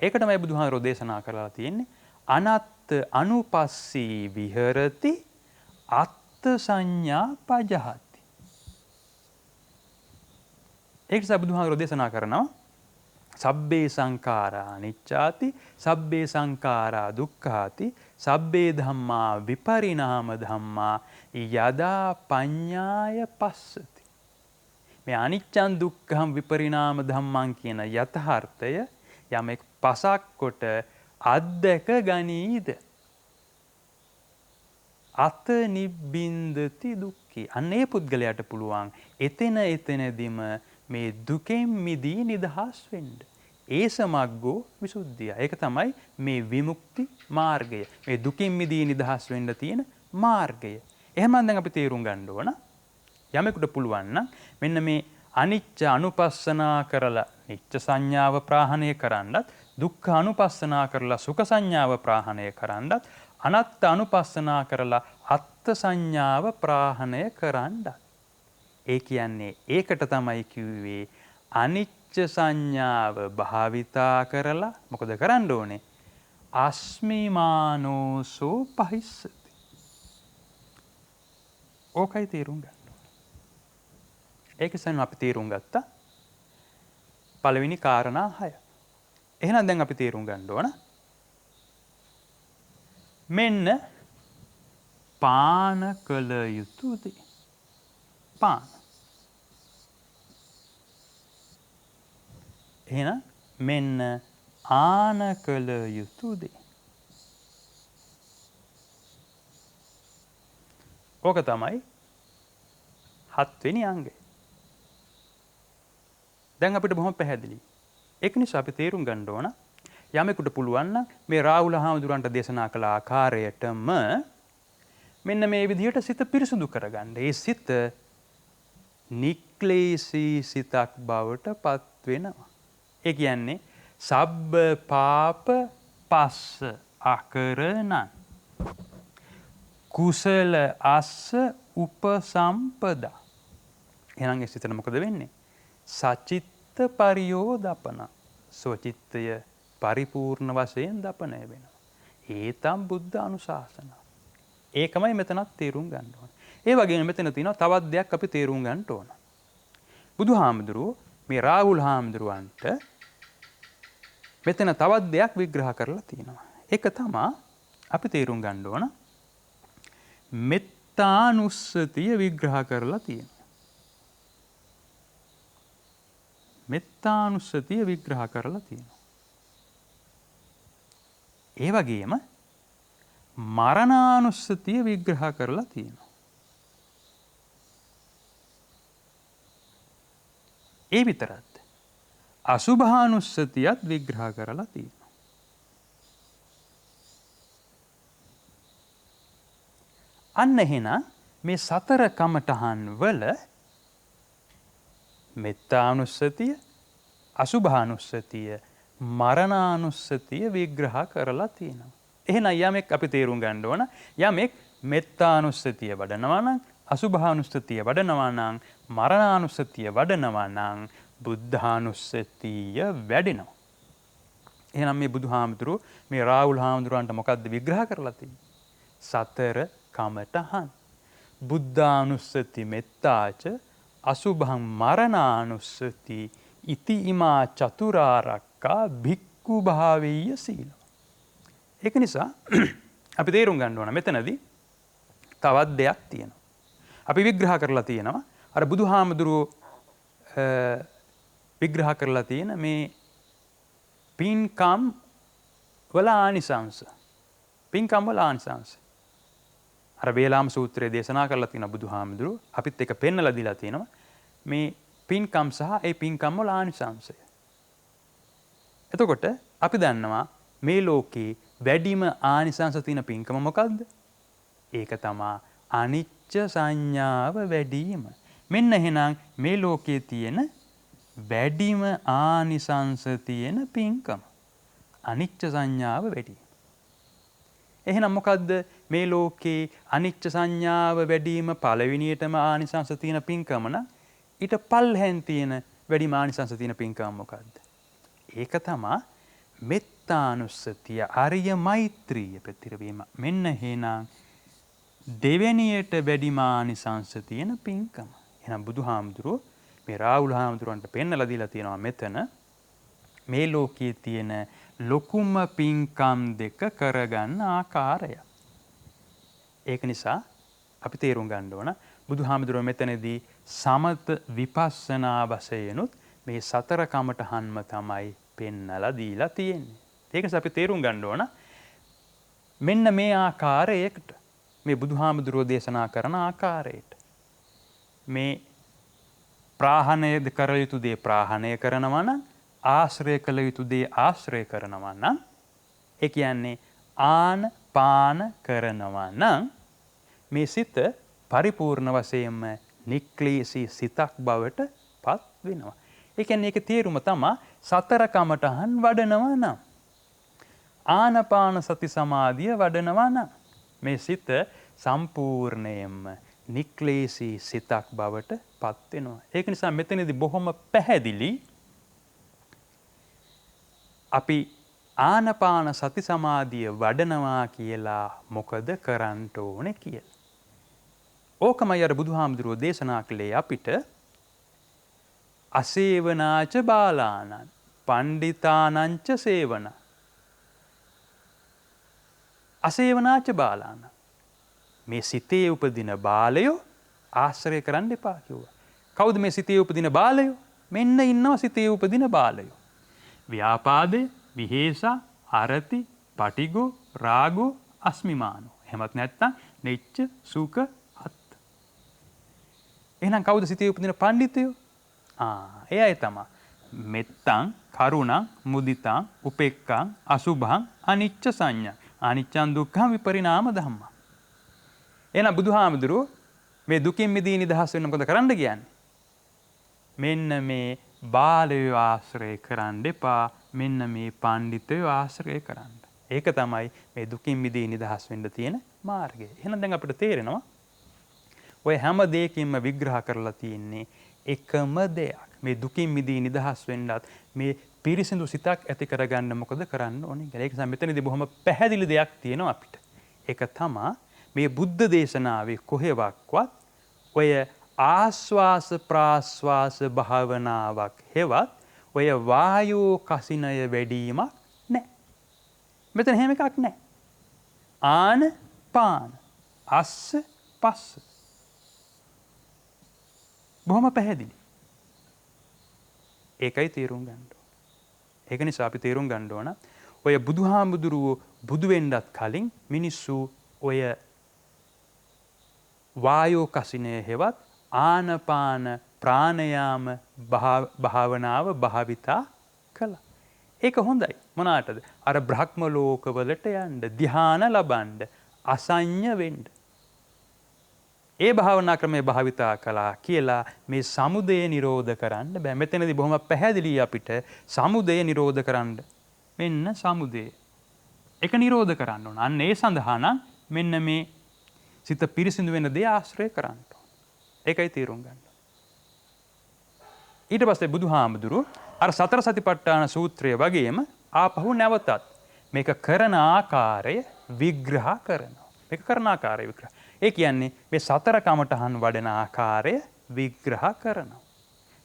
ඒක තමයි බුදුහාමුදුරුවෝ දේශනා කරලා තියෙන්නේ අනත්ත අනුපස්සී විහෙරති අත්ථ සංඥා පජහති. ඒක නිසා බුදුහාමුදුරුවෝ දේශනා කරනවා සබ්බේ සංඛාරා අනිච්චාති සබ්බේ සංඛාරා දුක්ඛාති සබ්බේ ධම්මා විපරිණාම ධම්මා යදා පඤ්ඤාය පස්සති. මේ අනිච්චං දුක්ඛං විපරිණාම ධම්මං කියන යථාර්ථය යමෙක් පසක් කොට අද්දක ගනීද අත නිබ්බින්දති දුක්ඛේ. අන්නේ පුද්ගලයාට පුළුවන් එතනදීම මේ දුකෙන් මිදී නිදහස් වෙන්න. ඒ සමග්ගෝ විසුද්ධිය. ඒක තමයි මේ විමුක්ති මාර්ගය. මේ දුකින් මිදී නිදහස් වෙන්න තියෙන මාර්ගය. එහෙනම් දැන් අපි තේරුම් ගන්න ඕන යමෙකුට පුළුවන් නම් මෙන්න මේ අනිච්ච අනුපස්සනා කරලා නිච්ච සංඥාව ප්‍රහාණය කරන්නත් දුක්ඛ අනුපස්සනා කරලා සුඛ සංඥාව ප්‍රහාණය කරන්නත් අනාත්ත අනුපස්සනා කරලා අත්ථ සංඥාව ප්‍රහාණය කරන්නත්. ඒ කියන්නේ ඒකට තමයි කිව්වේ අනිච්ච සංඥාව භාවිතා කරලා මොකද කරන්න ඕනේ? අස්මිමානෝසෝ පහිස්සති. ඕකයි තේරුම් ගන්න ඕනේ. ඒක සෙන් අපි තේරුම් ගත්තා පළවෙනි කාරණා 6. එහෙනම් දැන් අපි තේරුම් ගන්න ඕන මෙන්න පාන කළ යුතු දේ. පාන. එහෙනම් මෙන්න ආන කළ යුතු දේ. ඕක තමයි 7 වෙනි අංගය. දැන් අපිට බොහොම පැහැදිලි. ඒක නිසා අපි තේරුම් ගන්න ඕන යමෙකුට පුළුවන් නම් මේ රාහුල හාමුදුරන්ට දේශනා කළ ආකාරයටම මෙන්න මේ විදිහට සිත පිරිසුදු කරගන්න. ඒ සිත නික්ලේශී සිතක් බවට පත් වෙනවා. ඒ කියන්නේ සබ්බ පාප පස්ස අකරණං කුසල අස්ස උපසම්පදා. එහෙනම් ඒ සිතට මොකද වෙන්නේ? සචිත්ත පරියෝදපන. සෝචිත්තය පරිපූර්ණ වශයෙන් දපනය වෙනවා. ඒතම් බුද්ධ අනුශාසන. ඒකමයි මෙතනත් තේරුම් ගන්න ඕන. ඒ වගේම මෙතන තියෙනවා තවත් දෙයක් අපි තේරුම් ගන්න ඕන. බුදුහාමුදුරුවෝ මේ රාහුල හාමුදුරුවන්ට මෙතන තවත් දෙයක් විග්‍රහ කරලා තියෙනවා. ඒක තමයි අපි තේරුම් ගන්න ඕන මෙත්තානුස්සතිය විග්‍රහ කරලා තියෙනවා. මෙත්තානුස්සතිය විග්‍රහ කරලා තියෙනවා. ඒ වගේම මරණානුස්සතිය විග්‍රහ කරලා තියෙනවා. ඒ විතරක්ද අසුභානුස්සතියත් විග්‍රහ කරලා තියෙනවා. අන්න එහෙනම් මේ සතර කමඨහන් වල මෙත්තානුස්සතිය, අසුභානුස්සතිය, මරණානුස්සතිය විග්‍රහ කරලා තියෙනවා. එහෙනම් යමෙක් අපි තේරුම් ගන්න ඕන යමෙක් මෙත්තානුස්සතිය වඩනවා නම්, අසුභානුස්සතිය වඩනවා නම්, මරණානුස්සතිය වඩනවා නම් බුද්ධානුස්සතිය වැඩෙනවා. එහෙනම් මේ බුදුහාමුදුරුවෝ මේ රාහුල හාමුදුරුවන්ට මොකද්ද විග්‍රහ කරලා තියෙන්නේ? සතර කමඨහන්. බුද්ධානුස්සති මෙත්තාච අසුභං මරණානුස්සති ඉති ඉමා චතුරාර්යකා භික්ඛු භාවීය සීල. ඒක නිසා අපි තේරුම් ගන්න ඕන මෙතනදී තවත් දෙයක් තියෙනවා. අපි විග්‍රහ කරලා තියෙනවා අර බුදුහාමුදුරුවෝ විග්‍රහ කරලා තියෙන මේ පින්කම් වල ආනිසංස. පින්කම් වල ආනිසංස. අර වේලාම සූත්‍රයේ දේශනා කරලා තියෙන බුදුහාමුදුරුවෝ අපිත් එක පෙන්නලා දීලා තියෙනවා මේ පින්කම් සහ ඒ පින්කම් වල ආනිසංසය. එතකොට අපි දන්නවා මේ ලෝකේ වැඩිම ආනිසංස තියෙන පින්කම මොකද්ද? ඒක තමයි අනිච්ච සංඥාව වැඩිම. මෙන්න එහෙනම් මේ ලෝකයේ තියෙන වැඩිම ආනිසංස තියෙන පින්කම අනිච්ච සංඥාව වැඩි. එහෙනම් මොකද්ද මේ ලෝකේ අනිච්ච සංඥාව වැඩිම පළවෙනියටම ආනිසංස තියෙන පින්කම නම් ඊට පල්හැන් තියෙන වැඩිම ආනිසංස තියෙන පින්කම මොකද්ද? ඒක තමයි මෙත්තානුස්සතිය, ආර්ය මෛත්‍රිය ප්‍රතිරවීම. මෙන්න එහෙනම් දෙවෙනියට වැඩිම ආනිසංස තියෙන පින්කම. එහෙනම් බුදුහාමුදුරුවෝ මේ රාහුල හාමුදුරුවන්ට පෙන්නලා දීලා තියෙනවා මෙතන මේ ලෝකයේ තියෙන ලොකුම පින්කම් දෙක කරගන්න ආකාරය. ඒක නිසා අපි තේරුම් ගන්න ඕන බුදුහාමුදුරුවෝ මෙතනදී සමත විපස්සනා වශයෙන්ුත් මේ සතර කමඨහන්ම තමයි පෙන්නලා දීලා තියෙන්නේ. ඒක නිසා අපි තේරුම් ගන්න ඕන මෙන්න මේ ආකාරයකට මේ බුදුහාමුදුරුවෝ දේශනා කරන ආකාරයට මේ ප්‍රාහණය කර යුතු දේ ප්‍රාහණය කරනවා නම්, ආශ්‍රය කළ යුතු දේ ආශ්‍රය කරනවා නම්, ඒ කියන්නේ ආන පාන කරනවා නම් මේ සිත පරිපූර්ණ වශයෙන්ම නික්ලේශී සිතක් බවට පත් වෙනවා. ඒ කියන්නේ ඒකේ තේරුම තමයි සතර කමඨහන් වඩනවා නම්, ආනපාන සති සමාධිය වඩනවා නම් මේ සිත සම්පූර්ණයෙන්ම නික්ලේශී සිතක් බවට පත් වෙනවා. ඒක නිසා මෙතනදී බොහොම පැහැදිලි අපි ආනපාන සති සමාධිය වඩනවා කියලා මොකද කරන්න ඕනේ කියලා. ඕකමයි අර බුදුහාමුදුරුවෝ දේශනා කළේ අපිට අසේවනාච බාලානං පණ්ඩිතානංච සේවන. අසේවනාච බාලානං මේ සිතේ උපදින බාලයෝ ආශ්‍රය කරන්න එපා කිව්වා. කවුද මේ සිතේ උපදින බාලයෝ? මෙන්න ඉන්නවා සිතේ උපදින බාලයෝ. ව්‍යාපාදේ, විහේසා, අරති, පටිගෝ, රාගෝ, අස්මිමානෝ. එහෙමත් නැත්නම් නෙච්ච, සුඛ, අත්ත එහෙනම් කවුද සිතේ උපදින පඬිතුයෝ? එයයි තමයි. මෙත්තං, කරුණං, මුදිතං, උපේක්ඛං, අසුභං, අනිච්ච සංඥා. අනිච්චං දුක්ඛං විපරිණාම ධම්මා. එහෙනම් බුදුහාමුදුරුවෝ මේ දුකින් මිදී නිදහස් වෙන්න මොකද කරන්න කියන්නේ? මෙන්න මේ බාලයෝ ආශ්‍රය කරන්න එපා. මෙන්න මේ පඬිතුයෝ ආශ්‍රය කරන්න. ඒක තමයි මේ දුකින් මිදී නිදහස් වෙන්න තියෙන මාර්ගය. එහෙනම් දැන් අපිට තේරෙනවා ඔය හැම දෙයකින්ම විග්‍රහ කරලා තියෙන්නේ එකම දෙයක්. මේ දුකින් මිදී නිදහස් වෙන්නත් මේ පිරිසිදු සිතක් ඇති කරගන්න මොකද කරන්න ඕනේ කියලා. ඒක නිසා මෙතනදී බොහොම පැහැදිලි දෙයක් තියෙනවා අපිට. ඒක තමයි මේ බුද්ධ දේශනාවේ කොහෙවත්වත් ඔය ආස්වාස ප්‍රාස්වාස භාවනාවක් හෙවත් ඔය වායෝ කසිනය වැඩිවීමක් නැහැ. මෙතන එහෙම එකක් නැහැ. ආන පාන අස්ස පස්ස. බොහොම පැහැදිලි. ඒකයි තේරුම් ගන්න ඕන. ඒක නිසා අපි තේරුම් ගන්න ඕන ඔය බුදුහාමුදුරුවෝ බුදු වෙන්නත් කලින් මිනිස්සු ඔය වායෝ කසිනය හෙවත් ආනපාන ප්‍රාණයාම භාවනාව භාවිතා කළා. ඒක හොඳයි. මොනකටද? අර බ්‍රහ්ම ලෝකවලට යන්න, ධ්‍යාන ලබන්න, අසඤ්ඤ වෙන්න. ඒ භාවනා ක්‍රමයේ භාවිතා කළා කියලා මේ සමුදය නිරෝධ කරන්න බෑ. මෙතනදී බොහොම පැහැදිලි අපිට සමුදය නිරෝධ කරන්න. මෙන්න සමුදය. ඒක නිරෝධ කරන්න ඕන. අන්න ඒ සඳහා නම් මෙන්න මේ සිත පිරිසිදු වෙන දේ ආශ්‍රය කරන්න ඕන. ඒකයි තේරුම් ගන්න. ඊට පස්සේ බුදුහාමුදුරුවෝ අර සතර සතිපට්ඨාන සූත්‍රය වගේම ආපහු නැවතත් මේක කරන ආකාරය විග්‍රහ කරනවා. මේක කරන ආකාරය විග්‍රහ. ඒ කියන්නේ මේ සතර කමඨහන් වඩන ආකාරය විග්‍රහ කරනවා.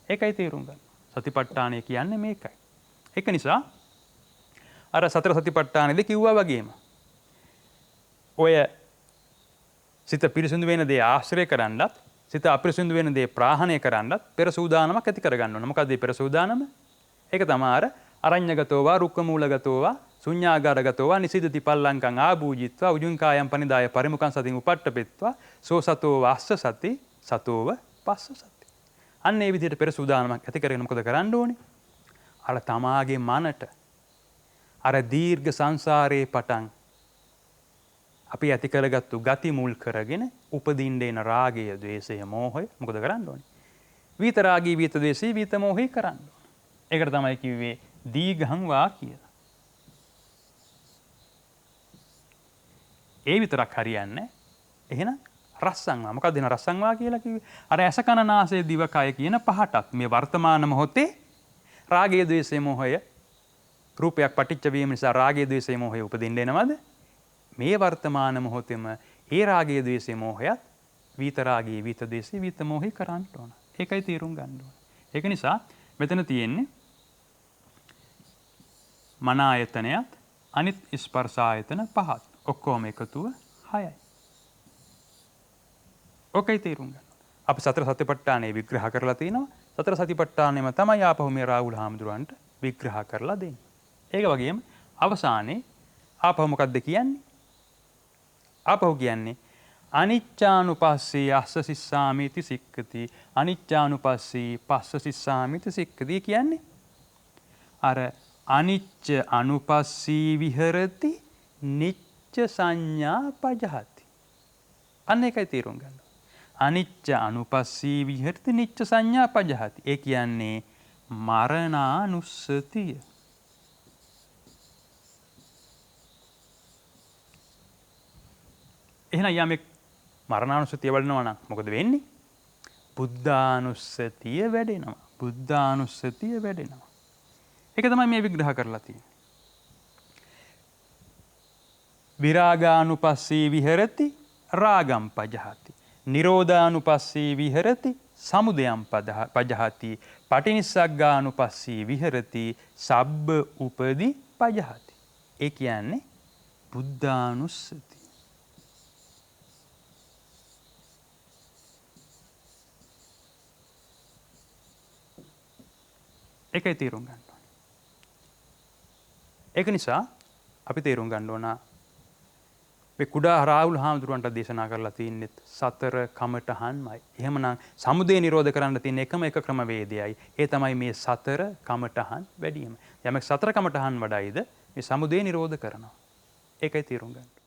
ඒකයි තේරුම් ගන්න. සතිපට්ඨානය කියන්නේ මේකයි. ඒක නිසා අර සතර සතිපට්ඨානෙදී කිව්වා වගේම ඔය සිත පිරිසිදු වෙන දේ ආශ්‍රය කරන්නත් සිත අපිරිසිදු වෙන දේ ප්‍රාහණය කරන්නත් පෙර සූදානමක් ඇති කරගන්න ඕන. මොකක්ද මේ පෙර සූදානම? ඒක තමයි අර අරඤ්‍යගතෝවා රුක්කමූලගතෝවා ශුඤ්ඤාගාරගතෝවා නිසිදති පල්ලංකං ආභූජිත්වා උජුං කායම් පනිදාය පරිමුඛං සතින් උපට්ඨපෙත්වා සෝ සතෝ වාස්ස සති සතෝව පස්ස සති. අන්න ඒ විදිහට පෙර සූදානමක් ඇති කරගෙන මොකද කරන්න ඕනේ? අර තමාගේ මනට අර දීර්ඝ සංසාරේ පටන් අපි ඇති කරගත්තු ගති මුල් කරගෙන උපදින්න එන රාගය, ද්වේෂය, මෝහය මොකද කරන්න ඕනේ? විත රාගී, විත ද්වේෂී, විත මෝහී කරන්න ඕනේ. ඒකට තමයි කිව්වේ දීඝං වා කියලා. ඒ විතරක් හරියන්නේ. එහෙනම් රස්සංවා. මොකක්ද එන රස්සංවා කියලා කිව්වේ? අර ඇස කන නාසය දිව කය කියන පහටත් මේ වර්තමාන මොහොතේ රාගය, ද්වේෂය, මෝහය රූපයක් පටිච්ච වීම නිසා රාගය, ද්වේෂය, මෝහය උපදින්න එනවද? මේ වර්තමාන මොහොතේම ඒ රාගය, ද්වේෂය, මෝහයත් විත රාගී, විත ද්වේෂී, විත මෝහී කරන්න ඕන. ඒකයි තේරුම් ගන්න ඕන. ඒක නිසා මෙතන තියෙන්නේ මන ආයතනයත් අනිත් ස්පර්ශ ආයතන පහත්. ඔක්කොම එකතුව 6යි. ඔකයි තේරුම් ගන්න. අපි සතර සතිපට්ඨානෙ විග්‍රහ කරලා තිනවා. සතර සතිපට්ඨානෙම තමයි ආපහු මේ රාහුල හාමුදුරන්ට විග්‍රහ කරලා දෙන්නේ. ඒක වගේම අවසානයේ ආපහු මොකක්ද කියන්නේ? ආපහු කියන්නේ අනිච්චානුපස්සී අස්ස සිස්සාමිති සික්ඛති අනිච්චානුපස්සී පස්ස සිස්සාමිති සික්ඛති කියන්නේ අර අනිච්ච අනුපස්සී විහෙරති නිච්ච සංඥා පජහති. අන්න ඒකයි තේරුම් ගන්න. අනිච්ච අනුපස්සී විහෙරති නිච්ච සංඥා පජහති. ඒ කියන්නේ මරණානුස්සතිය. එහෙනම් යමෙක් මරණානුස්සතිය වඩනවා නම් මොකද වෙන්නේ? බුද්ධානුස්සතිය වැඩෙනවා. බුද්ධානුස්සතිය වැඩෙනවා. ඒක තමයි මේ විග්‍රහ කරලා තියෙන්නේ. විරාගානුපස්සී විහෙරති රාගම් පජහති. නිරෝධානුපස්සී විහෙරති සමුදයම් පජහති. පටිනිස්සග්ගානුපස්සී විහෙරති සබ්බ උපදි පජහති. ඒ කියන්නේ බුද්ධානුස්සතිය. ඒකයි තේරුම් ගන්න ඕනේ. ඒක නිසා අපි තේරුම් ගන්න ඕන මේ කුඩා රාහුල හාමුදුරුවන්ට දේශනා කරලා තින්නේ සතර කමඨහන්මයි. එහෙමනම් සමුදය නිරෝධ කරන්න තියෙන එකම එක ක්‍රමවේදයයි. ඒ තමයි මේ සතර කමඨහන් වැඩිම. යමෙක් සතර කමඨහන් වඩයිද මේ සමුදය නිරෝධ කරනවා. ඒකයි තේරුම් ගන්න.